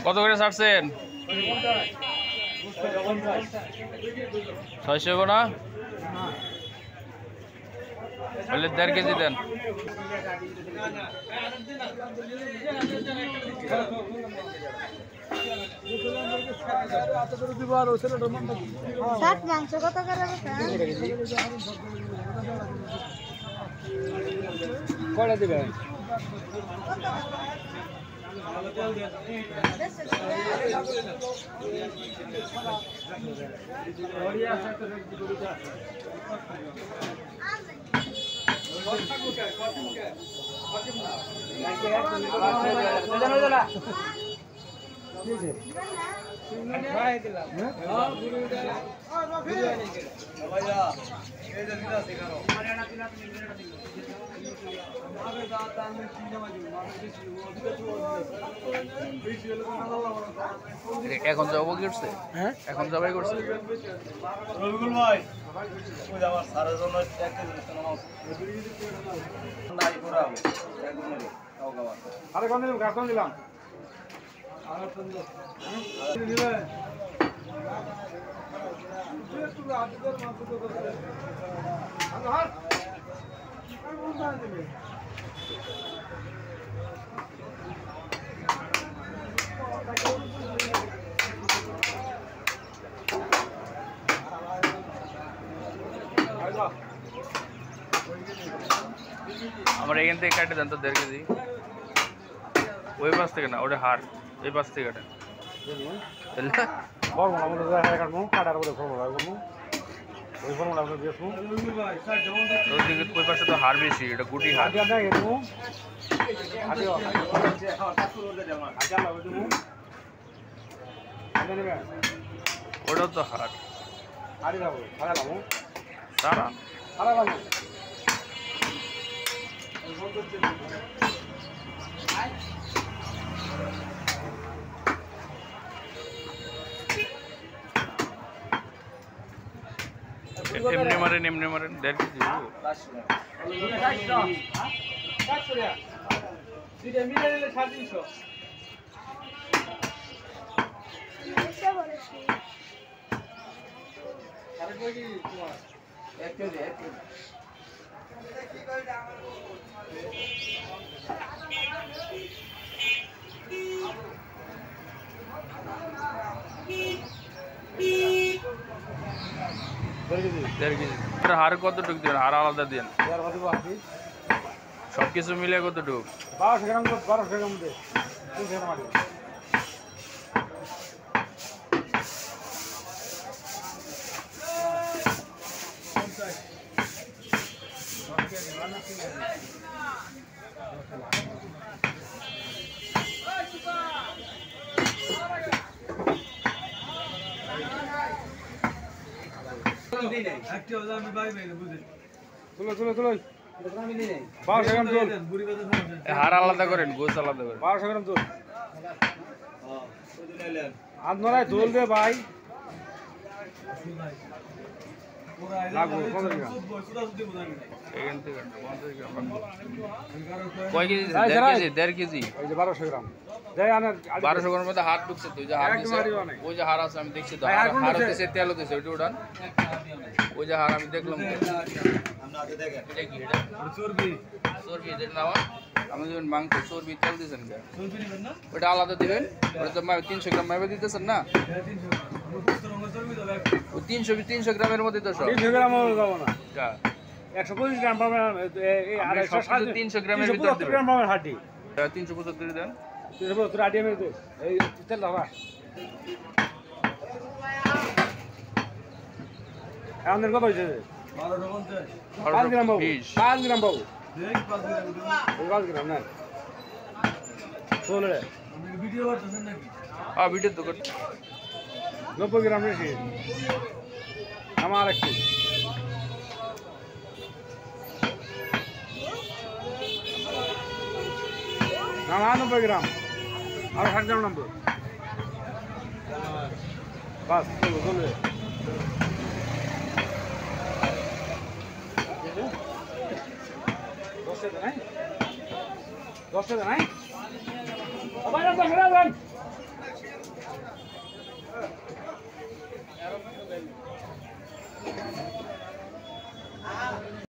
কত করে ছাড়ছেন? 600 না বলে 1.5 কেজি দেন। মাংস কত করে কয়টা দিবেন? এখন জবাই করছে? হ্যাঁ এখন জবাই করছে। রবিকুল ভাই ওই আমার সারা জন্য এক কেজি নাই করাবো একদম খাও খাওয়া। আরে কোন দিলাম কার্টন দিলাম। আর কোন দিবেন? একটু আজকের মাছ তো করে। আর আর কোন দাম দিবে? আমার এখান থেকে কাটে দেন তো 1.5 কেজি। ওই পাশ থেকে না, ওটা হাড়, এই পাশ থেকে কাটেন। ওই পাশে তো হাড় বেশি, এটা গুটি হাড়। ওটাও তো হাড়। সারা এমনি মারেন 1.5 কেজি। হাড় কতটুকু দেন? হাড় আলাদা দেন, সবকিছু মিলে কতটুকু? 1200 গ্রাম 1200 গ্রাম দে 300 গ্রাম আছে। হাড় আলাদা করেন, গোছ আলাদা করেন। 1200 গ্রাম দুধ আর নড়াই দোল দে ভাই। কয় কেজি? 1.5 কেজি। 1200 গ্রাম 1200 গ্রামের মধ্যে হাড় ঢুকছে। তুই যে হাড় দিছে, ওই যে হাড় আছে আমি দেখছি তো, হাড় দিছে, তেল দিছে, ওইটা উঠান। ওই যে হাড় আমি দেখলাম। এটা কি? এটা চর্বি। চর্বি এটা নেওয়া। আমি যেমন মাংস চর্বি তেল দিয়েছেন, ওইটা আলাদা দিবেন। ওটা তো 300 গ্রাম মাইবে দিতেছেন না? 300 গ্রামের মধ্যে তো সব। 300 গ্রাম যাবো না, 125 গ্রাম পাবেন। 300 গ্রামের ভিতর গ্রাম পাবেন হাড্ডি। 375 দেন। 375 হাড্ডি আমি এই তেল দাও। আমাদের কত হয়েছে? 5 গ্রাম পাবো। 5 গ্রাম পাবো। 5 গ্রাম না 16 ভিডিও করতেছেন নাকি? হ্যাঁ ভিডিও তো করতে। 90 গ্রাম বেশি আমার একটু। না 90 গ্রাম আর 60 গ্রাম নামবো। বাস চলো চলো। টাকা নাই 10 টাকা নাই বাইরে তো ফেরা দেন